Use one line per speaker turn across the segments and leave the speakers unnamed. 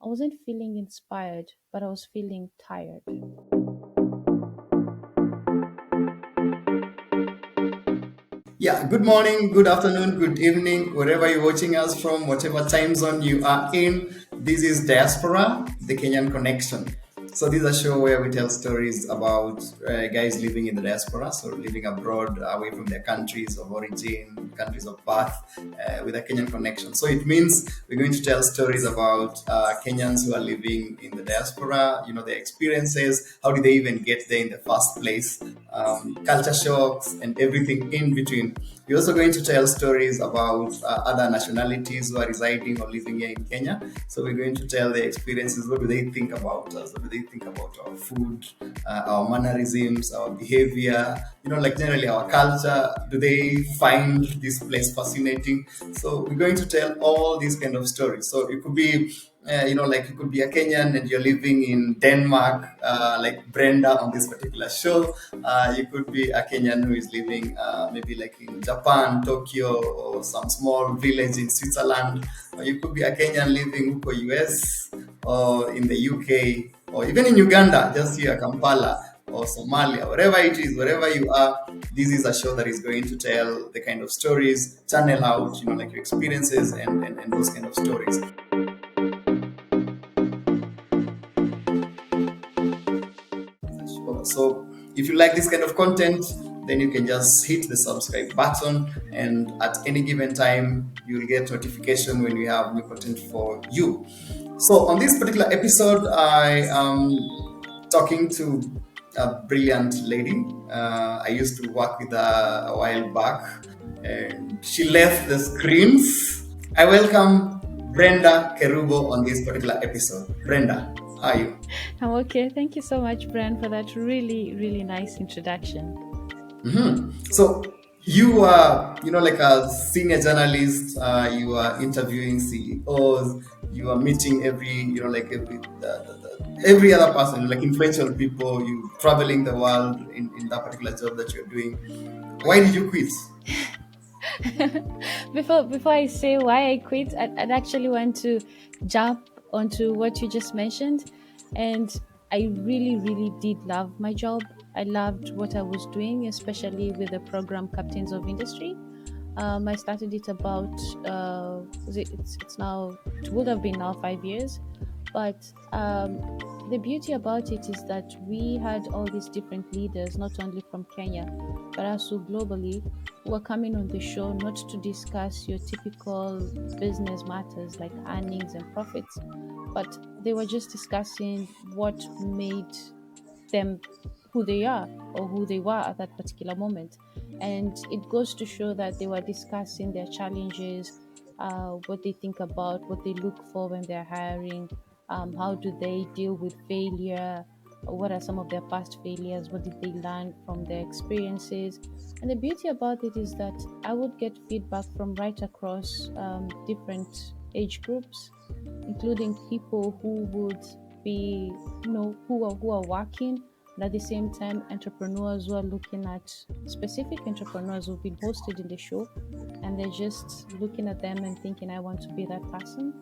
I wasn't feeling inspired, but I was feeling tired.
Yeah, good morning, good afternoon, good evening, wherever you're watching us from, whatever time zone you are in. This is Diaspora, the Kenyan Connection. So, this is a show where we tell stories about guys living in the diaspora, so living abroad, away from their countries of origin, countries of birth, with a Kenyan connection. So, it means we're going to tell stories about Kenyans who are living in the diaspora, their experiences, how did they even get there in the first place, culture shocks, and everything in between. We're also going to tell stories about other nationalities who are residing or living here in Kenya. So we're going to tell their experiences. What do they think about us? What do they think about our food, our mannerisms, our behavior? Like generally our culture. Do they find this place fascinating? So we're going to tell all these kind of stories. So it could be like you could be a Kenyan and you're living in Denmark, like Brenda on this particular show. You could be a Kenyan who is living maybe like in Japan, Tokyo, or some small village in Switzerland. Or you could be a Kenyan living Huku Yues, or in the UK, or even in Uganda, just here, Kampala, or Somalia, wherever it is, wherever you are, this is a show that is going to tell the kind of stories, channel out, like your experiences and those kind of stories. So if you like this kind of content, then you can just hit the subscribe button, and at any given time, you'll get notification when we have new content for you. So on this particular episode, I am talking to a brilliant lady. I used to work with her a while back, and she left the screens. I welcome Brenda Kerubo on this particular episode. Brenda, how are you?
I'm okay. Thank you so much, Bran, for that really, really nice introduction.
So you are, like a senior journalist. You are interviewing CEOs. You are meeting every, like every other person, like influential people. You traveling the world in that particular job that you're doing. Why did you quit?
Before I say why I quit, I'd actually want to jump onto what you just mentioned. And I really, really did love my job. I loved what I was doing, especially with the program Captains of Industry. I started it about it's now, it would have been now 5 years, but the beauty about it is that we had all these different leaders, not only from Kenya, but also globally, who are coming on the show not to discuss your typical business matters like earnings and profits, but they were just discussing what made them who they are or who they were at that particular moment. And it goes to show that they were discussing their challenges, what they think about, what they look for when they're hiring, how do they deal with failure, what are some of their past failures, what did they learn from their experiences. And the beauty about it is that I would get feedback from right across different age groups, including people who would be, who are working, and at the same time, entrepreneurs who are looking at specific entrepreneurs who've been hosted in the show, and they're just looking at them and thinking, I want to be that person.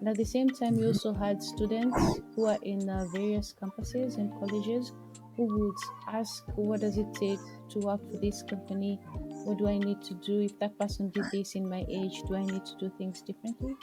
And at the same time, we also had students who are in various campuses and colleges who would ask, what does it take to work for this company? What do I need to do? If that person did this in my age, do I need to do things differently?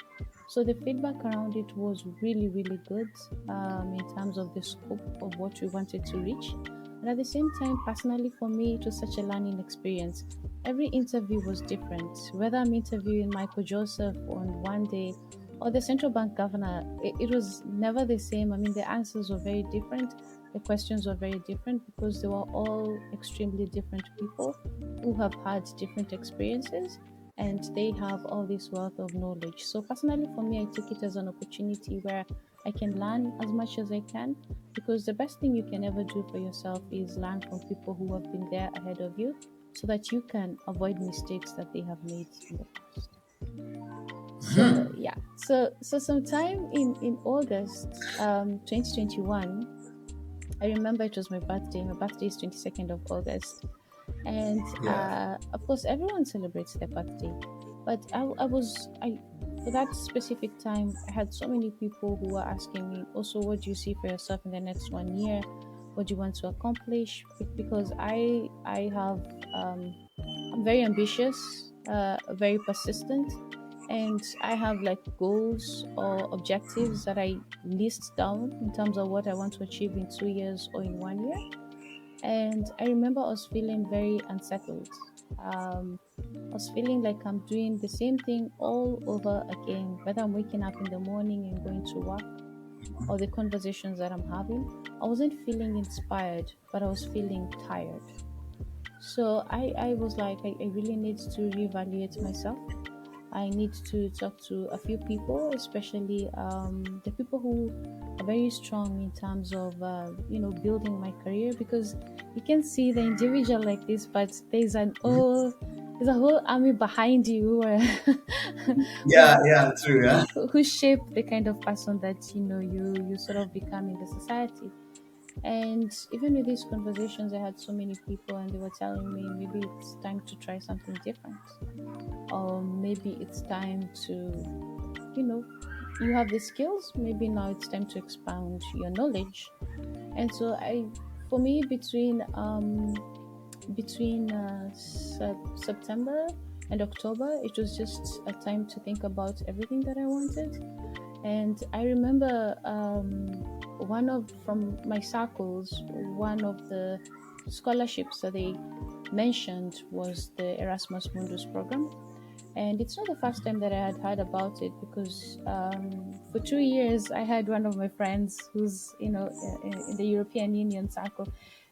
So the feedback around it was really, really good in terms of the scope of what we wanted to reach. And at the same time, personally for me, it was such a learning experience. Every interview was different. Whether I'm interviewing Michael Joseph on one day or the central bank governor, it was never the same. I mean, the answers were very different. The questions were very different because they were all extremely different people who have had different experiences, and they have all this wealth of knowledge. So personally for me, I took it as an opportunity where I can learn as much as I can, because the best thing you can ever do for yourself is learn from people who have been there ahead of you, so that you can avoid mistakes that they have made in the past. So yeah, so sometime in August 2021, I remember it was my birthday. My birthday is 22nd of August. And
Yeah.
of course, everyone celebrates their birthday. But I for that specific time, I had so many people who were asking me, also, what do you see for yourself in the next 1 year? What do you want to accomplish? Because I have I'm very ambitious, very persistent, and I have like goals or objectives that I list down in terms of what I want to achieve in 2 years or in 1 year. And I remember I was feeling very unsettled. I was feeling like I'm doing the same thing all over again, whether I'm waking up in the morning and going to work or the conversations that I'm having. I wasn't feeling inspired, but I was feeling tired. So I was like, I really need to reevaluate myself. I need to talk to a few people, especially the people who are very strong in terms of, building my career, because you can see the individual like this, but there's a whole army behind you who are
Yeah, yeah, true. Yeah.
who shape the kind of person that you sort of become in the society. And even with these conversations, I had so many people, and they were telling me maybe it's time to try something different, or maybe it's time to, you have the skills, maybe now it's time to expand your knowledge. And so for me, between September and October, it was just a time to think about everything that I wanted. And I remember from my circles, one of the scholarships that they mentioned was the Erasmus Mundus program. And it's not the first time that I had heard about it, because for 2 years I had one of my friends who's in the European Union circle,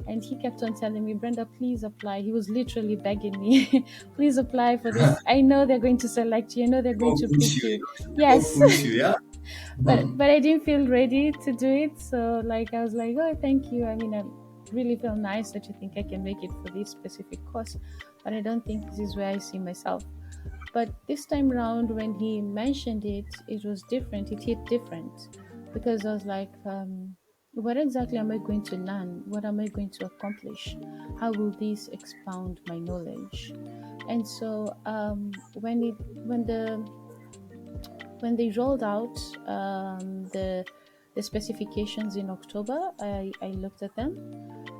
and he kept on telling me, Brenda, please apply. He was literally begging me, please apply for this. I know they're going to select you. I know they're going
Go
to
push
pick
you.
you.
Go
Yes.
push you. Yeah.
but I didn't feel ready to do it. So like I was like, oh, thank you. I mean, I really feel nice that you think I can make it for this specific course, but I don't think this is where I see myself. But this time around, when he mentioned it, it was different. It hit different, because I was like, what exactly am I going to learn? What am I going to accomplish? How will this expound my knowledge? And so when they rolled out the specifications in October, I looked at them.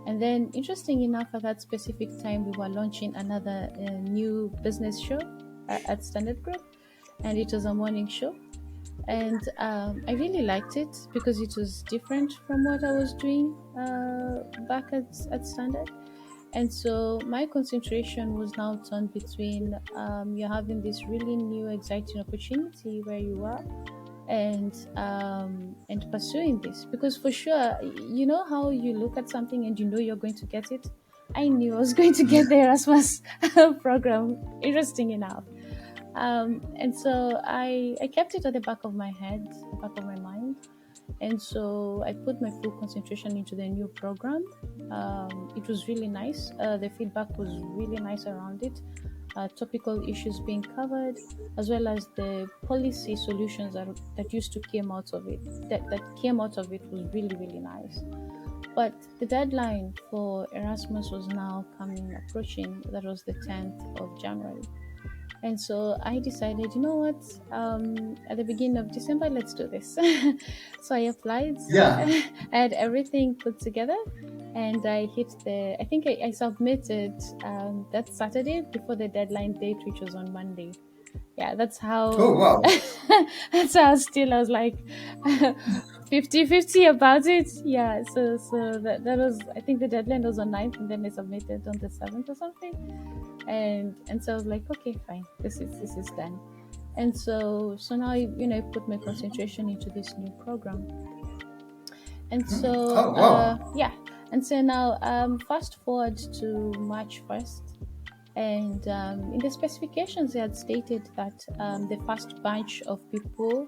And then, interesting enough, at that specific time, we were launching another new business show at Standard Group, and it was a morning show. And I really liked it because it was different from what I was doing back at Standard. And so my concentration was now turned between you're having this really new, exciting opportunity where you are, and pursuing this, because for sure, you know how you look at something and you know you're going to get it. I knew I was going to get the Erasmus program, interesting enough. And so I kept it at the back of my head, the back of my mind. And so I put my full concentration into the new program. It was really nice. The feedback was really nice around it. Topical issues being covered, as well as the policy solutions that used to came out of it. That came out of it was really, really nice. But the deadline for Erasmus was now approaching. That was the 10th of January. And so I decided, you know what, at the beginning of December, let's do this. So I applied.
Yeah.
I had everything put together, and I think I submitted that Saturday before the deadline date, which was on Monday. Yeah, that's how.
Oh, wow.
That's how still I was like 50-50 about it. Yeah, so that was, I think the deadline was on 9th, and then I submitted on the 7th or something. And so I was like, okay, fine, this is done. And so now I put my concentration into this new program. And so
Oh, wow.
yeah, and so now fast forward to March 1st, and in the specifications they had stated that the first batch of people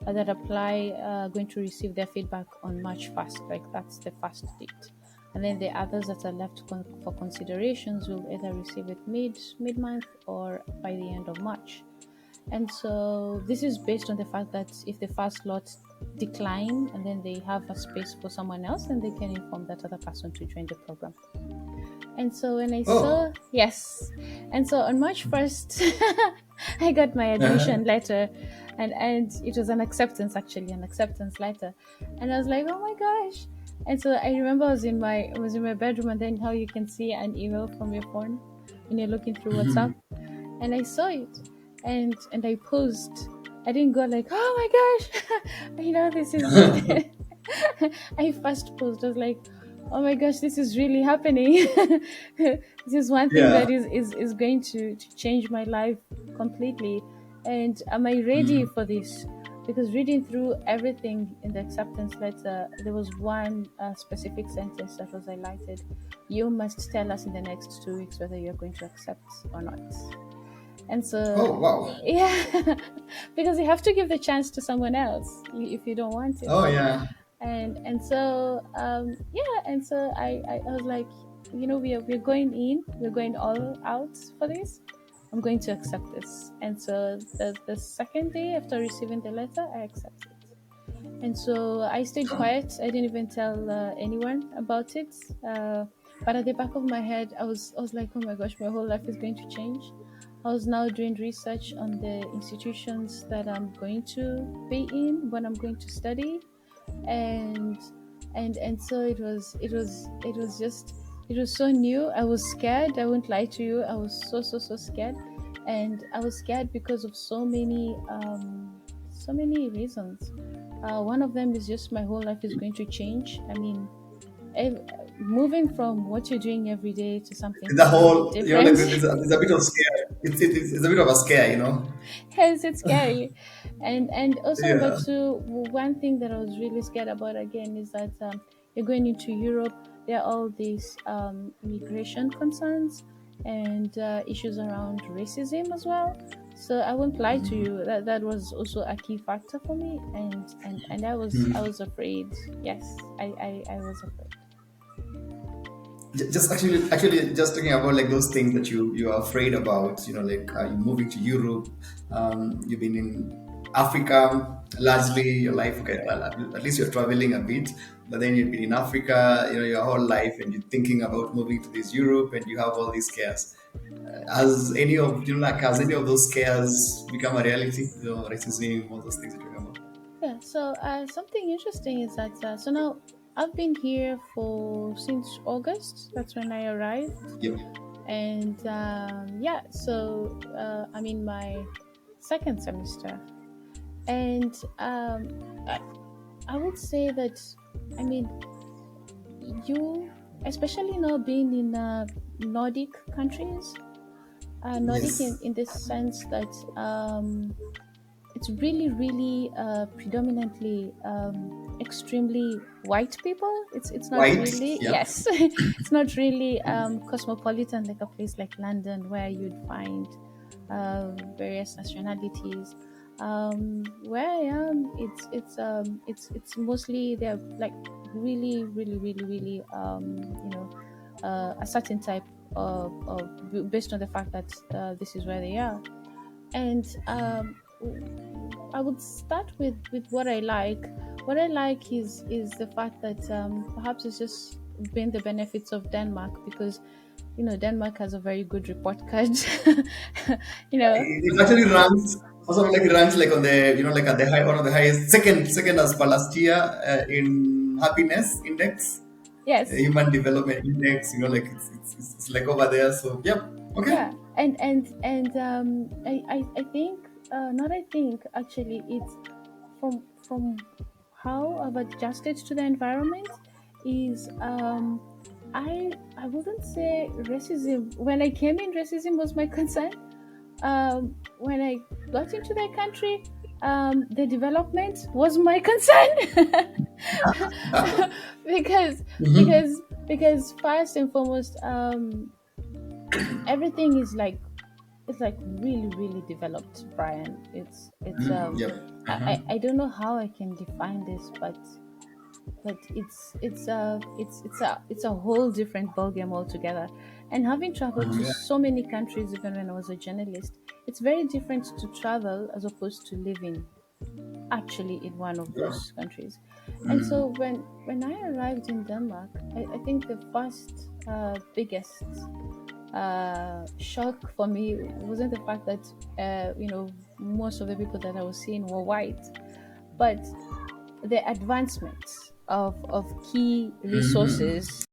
that apply are going to receive their feedback on March 1st, like that's the first date. And then the others that are left for considerations will either receive it mid-month or by the end of March. And so this is based on the fact that if the first lot decline and then they have a space for someone else, then they can inform that other person to join the program. And so when I saw, yes, and so on March 1st, I got my admission letter. and it was an acceptance, actually, an acceptance letter. And I was like, oh my gosh. And so I remember I was in my bedroom, and then how you can see an email from your phone when you're looking through WhatsApp, and I saw it, and I posed. I didn't go like, oh my gosh, this is. I first posed. I was like, oh my gosh, this is really happening. This is one thing
Yeah.
that is going to change my life completely. And am I ready for this? Because reading through everything in the acceptance letter, there was one specific sentence that was highlighted. You must tell us in the next 2 weeks whether you're going to accept or not. And so,
Oh wow.
yeah, because you have to give the chance to someone else if you don't want it.
Oh yeah.
And so, yeah, and so I was like, we're going in, we're going all out for this. I'm going to accept this. And so the second day after receiving the letter, I accepted. And so I stayed quiet. I didn't even tell anyone about it. But at the back of my head, I was like, oh my gosh, my whole life is going to change. I was now doing research on the institutions that I'm going to be in when I'm going to study, and so it was so new. I was scared. I won't lie to you. I was so scared, and I was scared because of so many reasons. One of them is just my whole life is going to change. I mean, ev- moving from what you're doing every day to something
The
completely
whole, like,
different.
it's a bit of scare. It's a bit of a scare.
Yes, it's scary. And also number
Yeah.
two, one thing that I was really scared about again is that you're going into Europe. There are all these immigration concerns and issues around racism as well. So I won't lie to you, that was also a key factor for me, and I was afraid. Yes, I was afraid.
Just actually just talking about like those things that you are afraid about, like you moving to Europe, you've been in Africa largely your life. Okay, well, at least you're traveling a bit, but then you've been in Africa, your whole life, and you're thinking about moving to this Europe, and you have all these scares. Has any of those scares become a reality? Racism, all those things that you're talking about.
Yeah, so something interesting is that so now I've been here for since August. That's when I arrived,
Yep.
and yeah, so I'm in my second semester, and I would say that, I mean, you, especially now being in Nordic countries, Nordic
Yes.
in this sense that it's really, really predominantly extremely white people. It's not
White.
really,
Yep.
yes, it's not really cosmopolitan like a place like London where you'd find various nationalities. Where I am, it's mostly they're like really, really, really, really a certain type based on the fact that this is where they are. And I would start with what I like. What I like is the fact that perhaps it's just been the benefits of Denmark, because Denmark has a very good report card. you know,
It actually ranks also like it ranks like on the like at the high one of the highest second as per last year in happiness index,
yes,
human development index. Like it's like over there. So yep, okay.
yeah, and I think not I think actually it's from how I've adjusted to the environment is I wouldn't say racism. When I came in, racism was my concern. When I got into the country, the development was my concern. because
Mm-hmm.
because first and foremost, everything is like, it's like really, really developed, Brian. It's
Yep.
I don't know how I can define this, but it's a whole different ballgame altogether. And having traveled to
Yeah.
so many countries, even when I was a journalist, it's very different to travel as opposed to living actually in one of
Yeah.
those countries. And so when I arrived in Denmark, I think the first biggest shock for me wasn't the fact that most of the people that I was seeing were white. But the advancement of key resources